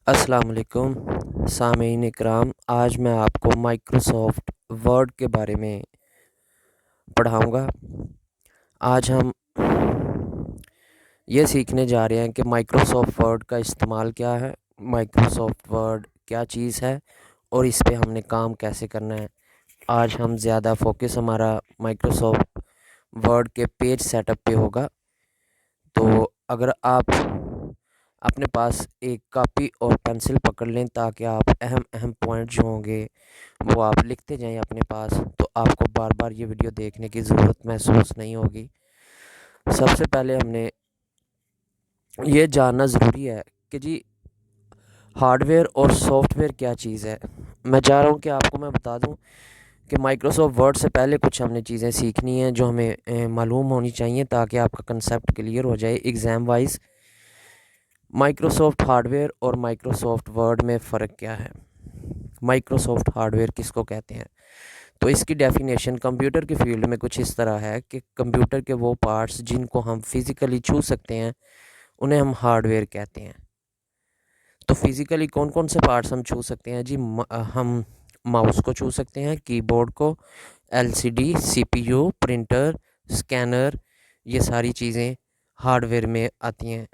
अस्सलाम वालेकुम सामीन इकराम। आज मैं आपको माइक्रोसॉफ्ट वर्ड के बारे में पढ़ाऊँगा। आज हम ये सीखने जा रहे हैं कि माइक्रोसॉफ्ट वर्ड का इस्तेमाल क्या है, माइक्रोसॉफ्ट वर्ड क्या चीज़ है और इस पे हमने काम कैसे करना है। आज हम ज़्यादा फोकस हमारा माइक्रोसॉफ्ट वर्ड के पेज सेटअप पे होगा। तो अगर आप अपने पास एक कॉपी और पेंसिल पकड़ लें ताकि आप अहम अहम पॉइंट जो होंगे वो आप लिखते जाएं अपने पास, तो आपको बार बार ये वीडियो देखने की ज़रूरत महसूस नहीं होगी। सबसे पहले हमने ये जानना ज़रूरी है कि जी हार्डवेयर और सॉफ्टवेयर क्या चीज़ है। मैं चाह रहा हूँ कि आपको मैं बता दूँ कि माइक्रोसॉफ्ट वर्ड से पहले कुछ हमने चीज़ें सीखनी हैं जो हमें मालूम होनी चाहिए ताकि आपका कंसेप्ट क्लियर हो जाए एग्ज़ाम वाइज। माइक्रोसॉफ्ट हार्डवेयर और माइक्रोसॉफ्ट वर्ड में फ़र्क क्या है, माइक्रोसॉफ्ट हार्डवेयर किसको कहते हैं। तो इसकी डेफिनेशन कंप्यूटर की फील्ड में कुछ इस तरह है कि कंप्यूटर के वो पार्ट्स जिनको हम फिज़िकली छू सकते हैं उन्हें हम हार्डवेयर कहते हैं। तो फिज़िकली कौन कौन से पार्ट्स हम छू सकते हैं जी? हम माउस को छू सकते हैं, कीबोर्ड को, एलसीडी, सीपीयू, प्रिंटर, स्कैनर, ये सारी चीज़ें हार्डवेयर में आती हैं।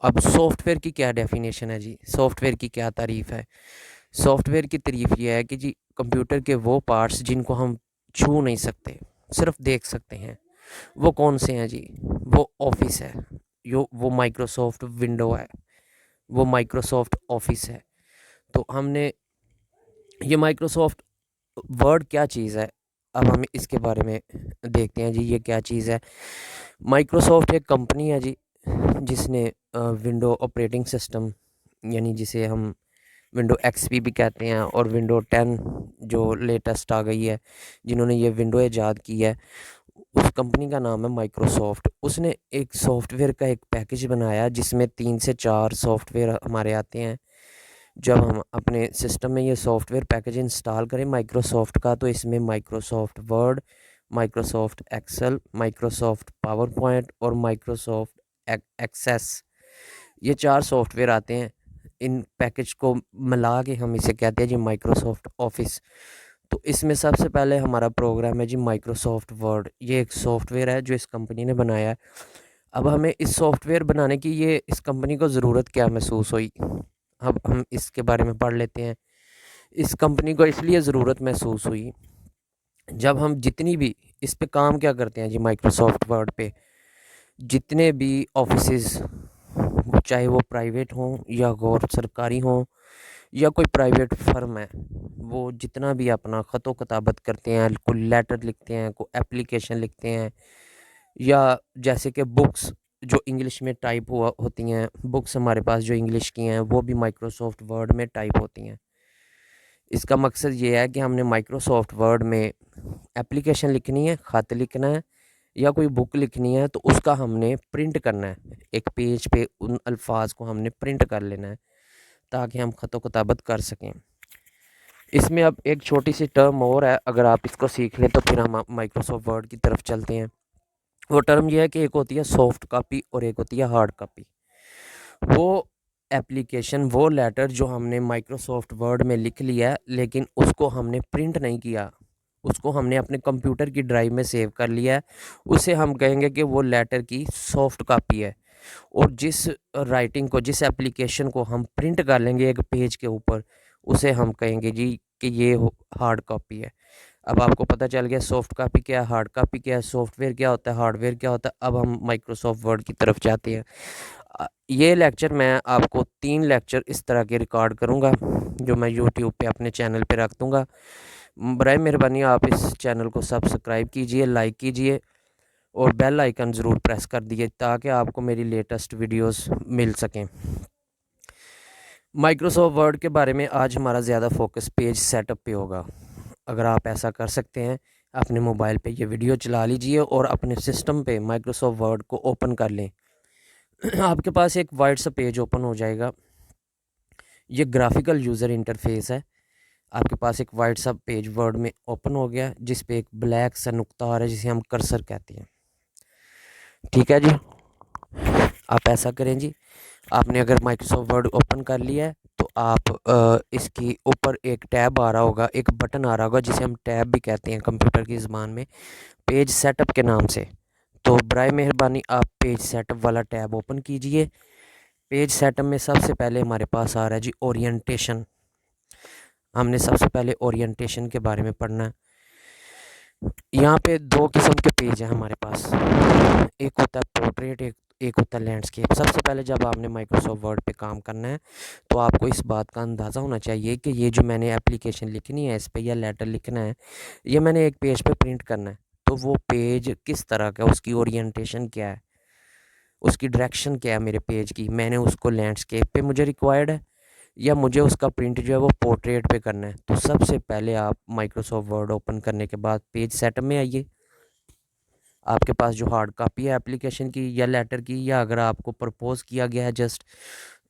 अब सॉफ्टवेयर की क्या डेफिनेशन है जी, सॉफ्टवेयर की क्या तारीफ़ है। सॉफ्टवेयर की तारीफ़ ये है कि जी कंप्यूटर के वो पार्ट्स जिनको हम छू नहीं सकते, सिर्फ देख सकते हैं, वो कौन से हैं जी? वो ऑफिस है, वो माइक्रोसॉफ्ट विंडो है, वो माइक्रोसॉफ्ट ऑफिस है। तो हमने ये माइक्रोसॉफ्ट वर्ड क्या चीज़ है, अब हम इसके बारे में देखते हैं जी ये क्या चीज़ है। माइक्रोसॉफ्ट एक कंपनी है जी जिसने विंडो ऑपरेटिंग सिस्टम, यानी जिसे हम विंडो एक्सपी भी कहते हैं, और विंडो 10 जो लेटेस्ट आ गई है, जिन्होंने ये विंडो ईजाद की है, उस कंपनी का नाम है माइक्रोसॉफ्ट। उसने एक सॉफ्टवेयर का एक पैकेज बनाया जिसमें 3 से 4 सॉफ्टवेयर हमारे आते हैं। जब हम अपने सिस्टम में ये सॉफ्टवेयर पैकेज इंस्टॉल करें माइक्रोसॉफ्ट का, तो इसमें Microsoft Word, Microsoft Excel, Microsoft PowerPoint और माइक्रोसॉफ्ट एक्सेस, ये 4 सॉफ्टवेयर आते हैं। इन पैकेज को मिला के हम इसे कहते हैं जी माइक्रोसॉफ्ट ऑफिस। तो इसमें सबसे पहले हमारा प्रोग्राम है जी माइक्रोसॉफ्ट वर्ड। ये एक सॉफ्टवेयर है जो इस कंपनी ने बनाया है। अब हमें इस सॉफ्टवेयर बनाने की ये इस कंपनी को ज़रूरत क्या महसूस हुई, अब हम इसके बारे में पढ़ लेते हैं। इस कंपनी को इसलिए ज़रूरत महसूस हुई, जब हम जितनी भी इस पे काम क्या करते हैं जी माइक्रोसॉफ्ट वर्ड पे, जितने भी ऑफिसेज़, चाहे वो प्राइवेट हों या गैर सरकारी हों या कोई प्राइवेट फर्म है, वो जितना भी अपना ख़तो किताबत करते हैं, कोई लेटर लिखते हैं, कोई एप्लीकेशन लिखते हैं, या जैसे कि बुक्स जो इंग्लिश में टाइप हुआ होती हैं, बुक्स हमारे पास जो इंग्लिश की हैं वो भी माइक्रोसॉफ्ट वर्ड में टाइप होती हैं। इसका मकसद ये है कि हमने माइक्रोसॉफ्ट वर्ड में एप्लीकेशन लिखनी है, ख़त लिखना है या कोई बुक लिखनी है, तो उसका हमने प्रिंट करना है। एक पेज पे उन अल्फाज को हमने प्रिंट कर लेना है ताकि हम ख़तो किताबत कर सकें। इसमें अब एक छोटी सी टर्म और है, अगर आप इसको सीख लें तो फिर हम माइक्रोसॉफ्ट वर्ड की तरफ चलते हैं। वो टर्म ये है कि एक होती है सॉफ्ट कॉपी और एक होती है हार्ड कॉपी। वो एप्लीकेशन, वो लेटर जो हमने माइक्रोसॉफ्ट वर्ड में लिख लिया है लेकिन उसको हमने प्रिंट नहीं किया, उसको हमने अपने कंप्यूटर की ड्राइव में सेव कर लिया है, उसे हम कहेंगे कि वो लेटर की सॉफ्ट कॉपी है। और जिस राइटिंग को, जिस एप्लीकेशन को हम प्रिंट कर लेंगे एक पेज के ऊपर, उसे हम कहेंगे जी कि ये हार्ड कॉपी है। अब आपको पता चल गया सॉफ्ट कॉपी क्या है, हार्ड कॉपी क्या है, सॉफ्टवेयर क्या होता है, हार्डवेयर क्या होता है। अब हम माइक्रोसॉफ्ट वर्ड की तरफ जाते हैं। ये लेक्चर मैं आपको 3 लेक्चर इस तरह के रिकॉर्ड करूँगा जो मैं यूट्यूब पे अपने चैनल पे रख दूँगा। बराए मेहरबानी आप इस चैनल को सब्सक्राइब कीजिए, लाइक कीजिए और बेल आइकन ज़रूर प्रेस कर दीजिए ताकि आपको मेरी लेटेस्ट वीडियोस मिल सकें। माइक्रोसॉफ्ट वर्ड के बारे में आज हमारा ज़्यादा फोकस पेज सेटअप पे होगा। अगर आप ऐसा कर सकते हैं, अपने मोबाइल पे ये वीडियो चला लीजिए और अपने सिस्टम पे माइक्रोसॉफ्ट वर्ड को ओपन कर लें। आपके पास एक वाइड सा पेज ओपन हो जाएगा। ये ग्राफिकल यूज़र इंटरफेस है। आपके पास एक वाइड सा पेज वर्ड में ओपन हो गया जिस पे एक ब्लैक सा नुक्ता आ रहा है जिसे हम कर्सर कहते हैं। ठीक है जी, आप ऐसा करें जी। आपने अगर माइक्रोसॉफ्ट वर्ड ओपन कर लिया है तो आप इसकी ऊपर एक टैब आ रहा होगा, एक बटन आ रहा होगा जिसे हम टैब भी कहते हैं कंप्यूटर की ज़बान में, पेज सेटअप के नाम से। तो बराए मेहरबानी आप पेज सेटअप वाला टैब ओपन कीजिए। पेज सेटअप में सबसे पहले हमारे पास आ रहा है जी ओरिएंटेशन। हमने सबसे पहले ओरिएंटेशन के बारे में पढ़ना है। यहाँ पे दो किस्म के पेज हैं हमारे पास, एक होता है पोर्ट्रेट, एक होता है लैंडस्केप। सबसे पहले जब आपने माइक्रोसॉफ्ट वर्ड पे काम करना है तो आपको इस बात का अंदाज़ा होना चाहिए कि ये जो मैंने एप्लीकेशन लिखनी है इस पर, या लेटर लिखना है, ये मैंने एक पेज पे प्रिंट करना है, तो वो पेज किस तरह का, उसकी ओरिएंटेशन क्या है, उसकी डायरेक्शन क्या है मेरे पेज की। मैंने उसको लैंडस्केप पे मुझे रिक्वायर्ड है, या मुझे उसका प्रिंट जो है वो पोर्ट्रेट पे करना है। तो सबसे पहले आप माइक्रोसॉफ्ट वर्ड ओपन करने के बाद पेज सेटअप में आइए। आपके पास जो हार्ड कॉपी है एप्लीकेशन की या लेटर की, या अगर आपको प्रपोज किया गया है जस्ट,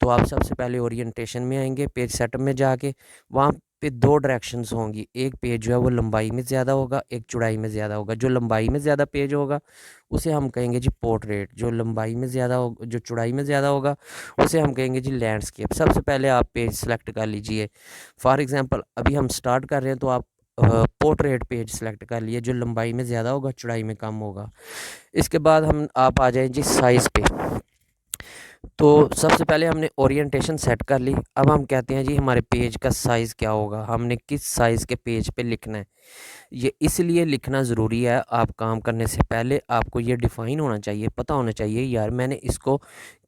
तो आप सबसे पहले ओरिएंटेशन में आएंगे। पेज सेटअप में जाके वहाँ पे दो डायरेक्शंस होंगी, एक पेज जो है वो लंबाई में ज़्यादा होगा, एक चौड़ाई में ज़्यादा होगा। जो लंबाई में ज़्यादा पेज होगा उसे हम कहेंगे जी पोर्ट्रेट, जो लंबाई में ज़्यादा हो, जो चौड़ाई में ज़्यादा होगा उसे हम कहेंगे जी लैंडस्केप। सबसे पहले आप पेज सेलेक्ट कर लीजिए। फॉर एग्ज़ाम्पल अभी हम स्टार्ट कर रहे हैं तो आप पोर्ट्रेट पेज सेलेक्ट कर लिए, जो लंबाई में ज़्यादा होगा चौड़ाई में कम होगा। इसके बाद हम आप आ जाएं जी साइज़ पे। तो सबसे पहले हमने ओरिएंटेशन सेट कर ली। अब हम कहते हैं जी हमारे पेज का साइज़ क्या होगा, हमने किस साइज़ के पेज पे लिखना है। ये इसलिए लिखना ज़रूरी है, आप काम करने से पहले आपको ये डिफ़ाइन होना चाहिए, पता होना चाहिए यार मैंने इसको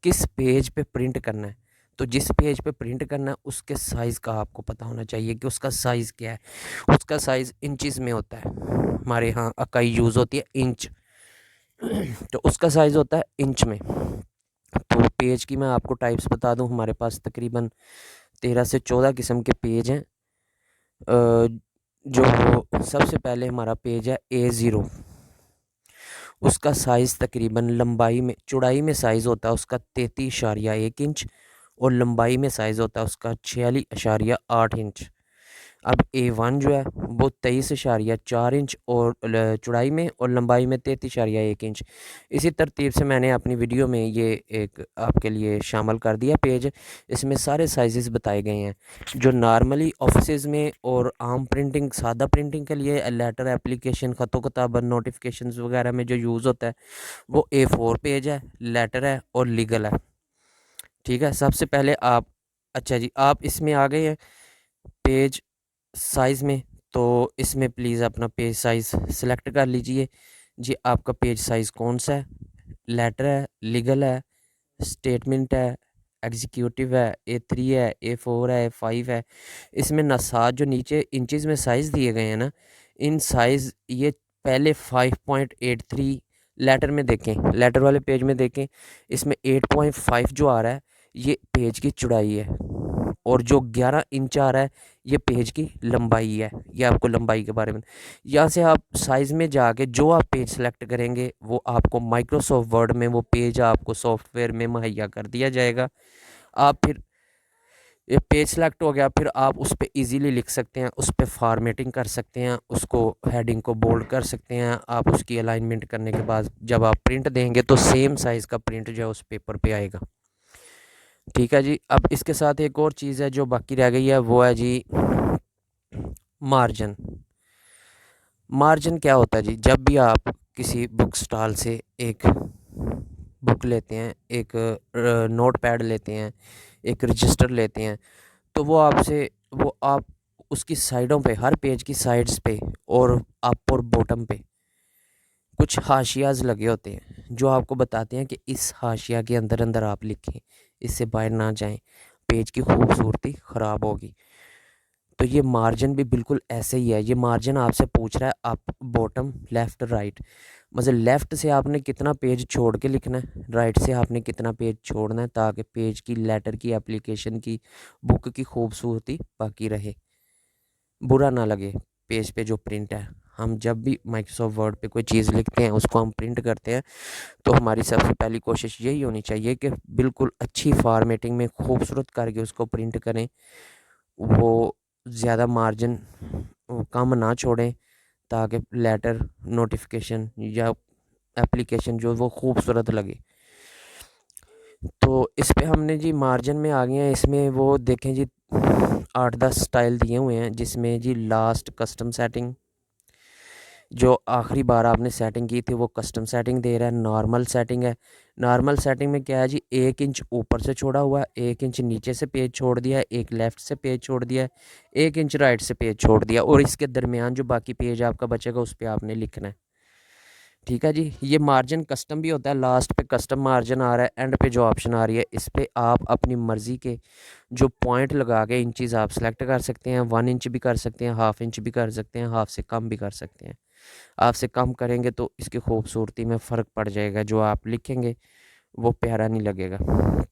किस पेज पे प्रिंट करना है। तो जिस पेज पे प्रिंट करना है उसके साइज़ का आपको पता होना चाहिए कि उसका साइज़ क्या है। उसका साइज़ इंचज़ में होता है, हमारे यहाँ इकाई यूज़ होती है इंच, तो उसका साइज़ होता है इंच में। तो पेज की मैं आपको टाइप्स बता दूं, हमारे पास तकरीबन 13 से 14 किस्म के पेज हैं। जो सबसे पहले हमारा पेज है A0, उसका साइज़ तकरीबन लंबाई में, चौड़ाई में साइज़ होता है उसका 33.1 इंच, और लंबाई में साइज़ होता है उसका 46.8 इंच। अब A1 जो है वो 23.4 इंच और चौड़ाई में, और लंबाई में 33.1 इंच। इसी तरतीब से मैंने अपनी वीडियो में ये एक आपके लिए शामिल कर दिया पेज। इसमें सारे साइज़ बताए गए हैं। जो नॉर्मली ऑफिस में और आम प्रिंटिंग, सादा प्रिंटिंग के लिए, लेटर, एप्लीकेशन, ख़तों किताबत, नोटिफिकेशंस वगैरह में जो यूज़ होता है वो A4 पेज है, लेटर है और लीगल है। ठीक है, सबसे पहले आप, अच्छा जी आप इसमें आ गए हैं पेज साइज़ में, तो इसमें प्लीज़ अपना पेज साइज़ सेलेक्ट कर लीजिए जी। आपका पेज साइज़ कौन सा है, लेटर है, लीगल है, स्टेटमेंट है, एग्जीक्यूटिव है, A3 है, A4 है, A5 है। इसमें नसात जो नीचे इंचज़ में साइज़ दिए गए हैं ना, इन साइज़ ये पहले 5.83 लेटर में देखें, लेटर वाले पेज में देखें, इसमें 8.5 जो आ रहा है ये पेज की चौड़ाई है, और जो 11 इंच आ रहा है ये पेज की लंबाई है। ये आपको लंबाई के बारे में, यहाँ से आप साइज़ में जाके जो आप पेज सेलेक्ट करेंगे वो आपको माइक्रोसॉफ्ट वर्ड में वो पेज आपको सॉफ्टवेयर में मुहैया कर दिया जाएगा। आप फिर ये पेज सेलेक्ट हो गया, फिर आप उस पर ईज़िली लिख सकते हैं, उस पर फॉर्मेटिंग कर सकते हैं, उसको हेडिंग को बोल्ड कर सकते हैं। आप उसकी अलाइनमेंट करने के बाद जब आप प्रिंट देंगे तो सेम साइज़ का प्रिंट जो है उस पेपर पे आएगा। ठीक है जी। अब इसके साथ एक और चीज़ है जो बाकी रह गई है, वो है जी मार्जिन। मार्जिन क्या होता है जी, जब भी आप किसी बुक स्टॉल से एक बुक लेते हैं, एक नोट पैड लेते हैं, एक रजिस्टर लेते हैं, तो वो आपसे, वो आप उसकी साइडों पे, हर पेज की साइड्स पे और अप और बॉटम पे कुछ हाशियाज़ लगे होते हैं जो आपको बताते हैं कि इस हाशिया के अंदर अंदर आप लिखें, इससे बाहर ना जाएं, पेज की खूबसूरती ख़राब होगी। तो ये मार्जिन भी बिल्कुल ऐसे ही है। ये मार्जिन आपसे पूछ रहा है अप, बॉटम, लेफ़्ट, राइट। मतलब लेफ़्ट से आपने कितना पेज छोड़ के लिखना है, राइट से आपने कितना पेज छोड़ना है, ताकि पेज की, लेटर की, एप्लीकेशन की, बुक की खूबसूरती बाकी रहे, बुरा ना लगे पेज पे जो प्रिंट है। हम जब भी माइक्रोसॉफ्ट वर्ड पे कोई चीज़ लिखते हैं, उसको हम प्रिंट करते हैं, तो हमारी सबसे पहली कोशिश यही होनी चाहिए कि बिल्कुल अच्छी फॉर्मेटिंग में खूबसूरत करके उसको प्रिंट करें। वो ज़्यादा मार्जिन कम ना छोड़ें, ताकि लेटर, नोटिफिकेशन या एप्लीकेशन जो वो खूबसूरत लगे। तो इस पे हमने जी मार्जिन में आ गए हैं, इसमें वो देखें जी 8-10 स्टाइल दिए हुए हैं, जिसमें जी लास्ट कस्टम सेटिंग, जो आखिरी बार आपने सेटिंग की थी वो कस्टम सेटिंग दे रहा है। नॉर्मल सेटिंग है। नॉर्मल सेटिंग में क्या है जी, 1 इंच ऊपर से छोड़ा हुआ है, 1 इंच नीचे से पेज छोड़ दिया है, एक लेफ़्ट से पेज छोड़ दिया है, 1 इंच राइट से पेज छोड़ दिया, और इसके दरमियान जो बाकी पेज आपका बचेगा उस पर आपने लिखना है। ठीक है जी। ये मार्जिन कस्टम भी होता है, लास्ट पे कस्टम मार्जिन आ रहा है, एंड पे जो ऑप्शन आ रही है इस पर आप अपनी मर्ज़ी के जो पॉइंट लगा के इंचज़ आप सेलेक्ट कर सकते हैं। 1 इंच भी कर सकते हैं, ½ इंच भी कर सकते हैं, हाफ से कम भी कर सकते हैं। आपसे कम करेंगे तो इसकी खूबसूरती में फ़र्क पड़ जाएगा, जो आप लिखेंगे वो प्यारा नहीं लगेगा।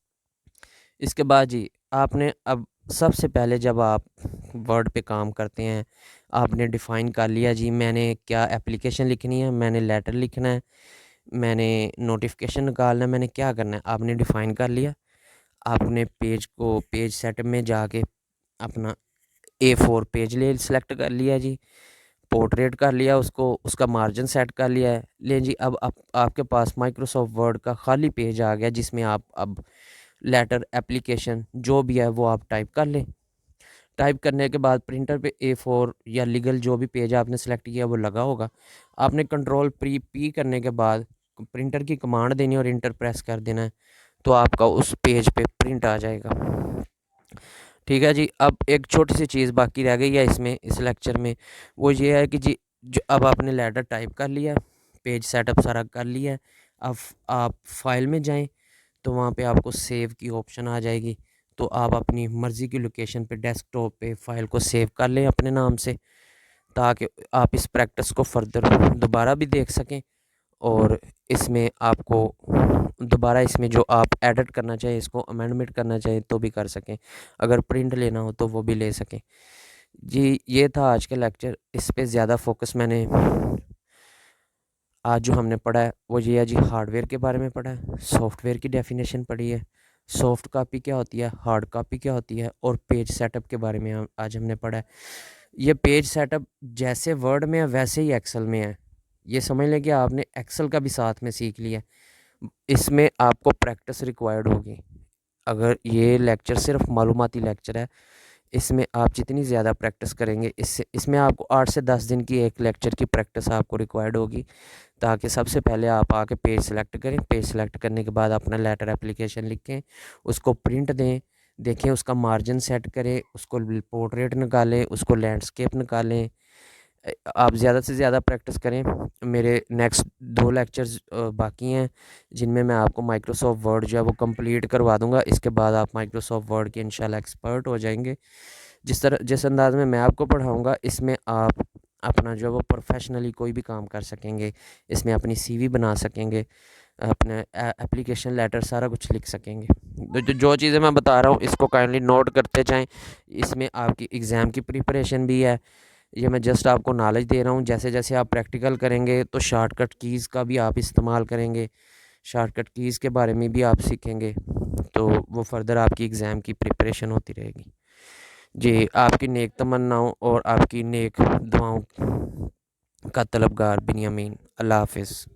इसके बाद जी आपने अब सबसे पहले जब आप वर्ड पे काम करते हैं, आपने डिफ़ाइन कर लिया जी मैंने क्या एप्लीकेशन लिखनी है, मैंने लेटर लिखना है, मैंने नोटिफिकेशन निकालना है, मैंने क्या करना है, आपने डिफ़ाइन कर लिया। आपने पेज को पेज सेटअप में जाके अपना A4 पेज ले सेलेक्ट कर लिया जी, पोर्ट्रेट कर लिया उसको, उसका मार्जिन सेट कर लिया है। ले जी अब आपके पास माइक्रोसॉफ्ट वर्ड का खाली पेज आ गया, जिसमें आप अब लेटर एप्लीकेशन जो भी है वो आप टाइप कर लें। टाइप करने के बाद प्रिंटर पे A4 या लीगल जो भी पेज आपने सेलेक्ट किया वो लगा होगा। आपने कंट्रोल P करने के बाद प्रिंटर की कमांड देनी और इंटर प्रेस कर देना है, तो आपका उस पेज पे प्रिंट आ जाएगा। ठीक है जी। अब एक छोटी सी चीज़ बाकी रह गई है इसमें, इस लेक्चर में, वो ये है कि जी जो अब आपने लेटर टाइप कर लिया, पेज सेटअप सारा कर लिया है। अब आप फाइल में जाएं तो वहाँ पे आपको सेव की ऑप्शन आ जाएगी, तो आप अपनी मर्ज़ी की लोकेशन पे डेस्कटॉप पे फ़ाइल को सेव कर लें अपने नाम से, ताकि आप इस प्रैक्टिस को फर्दर दोबारा भी देख सकें, और इसमें आपको दोबारा इसमें जो आप एडिट करना चाहें, इसको अमेंडमेंट करना चाहें तो भी कर सकें, अगर प्रिंट लेना हो तो वो भी ले सकें। जी ये था आज का लेक्चर। इस पे ज़्यादा फोकस मैंने आज जो हमने पढ़ा है वो ये है जी, हार्डवेयर के बारे में पढ़ा है, सॉफ्टवेयर की डेफिनेशन पढ़ी है, सॉफ्ट कॉपी क्या होती है, हार्ड कॉपी क्या होती है, और पेज सेटअप के बारे में आज हमने पढ़ा है। ये पेज सेटअप जैसे वर्ड में है वैसे ही एक्सेल में है। ये समझ लें कि आपने एक्सेल का भी साथ में सीख लिया। इसमें आपको प्रैक्टिस रिक्वायर्ड होगी। अगर ये लेक्चर सिर्फ मालूमाती लेक्चर है, इसमें आप जितनी ज़्यादा प्रैक्टिस करेंगे, इसमें आपको 8 से 10 दिन की एक लेक्चर की प्रैक्टिस आपको रिक्वायर्ड होगी, ताकि सबसे पहले आप आके पेज सेलेक्ट करें। पेज सेलेक्ट करने के बाद अपना लेटर एप्लीकेशन लिखें, उसको प्रिंट दें, देखें उसका मार्जिन सेट करें, उसको पोर्ट्रेट निकालें, उसको लैंडस्केप निकालें। आप ज़्यादा से ज़्यादा प्रैक्टिस करें। मेरे नेक्स्ट 2 लेक्चर्स बाकी हैं, जिनमें मैं आपको माइक्रोसॉफ्ट वर्ड जो है वो कंप्लीट करवा दूंगा। इसके बाद आप माइक्रोसॉफ्ट वर्ड के इंशाल्लाह एक्सपर्ट हो जाएंगे। जिस अंदाज़ में मैं आपको पढ़ाऊंगा, इसमें आप अपना जो है वो प्रोफेशनली कोई भी काम कर सकेंगे। इसमें अपनी CV बना सकेंगे, अपने एप्लीकेशन लेटर सारा कुछ लिख सकेंगे। तो जो चीज़ें मैं बता रहा हूँ इसको काइंडली नोट करते जाएं। इसमें आपकी एग्ज़ाम की प्रिपरेशन भी है। ये मैं जस्ट आपको नॉलेज दे रहा हूँ। जैसे जैसे आप प्रैक्टिकल करेंगे तो शॉर्टकट कीज़ का भी आप इस्तेमाल करेंगे, शॉर्टकट कीज़ के बारे में भी आप सीखेंगे, तो वो फर्दर आपकी एग्ज़ाम की प्रिपरेशन होती रहेगी। जी आपकी नेक तमन्नाओं और आपकी नेक दुआओं का तलबगार बिन्यामीन। अल्लाह हाफ़िज़।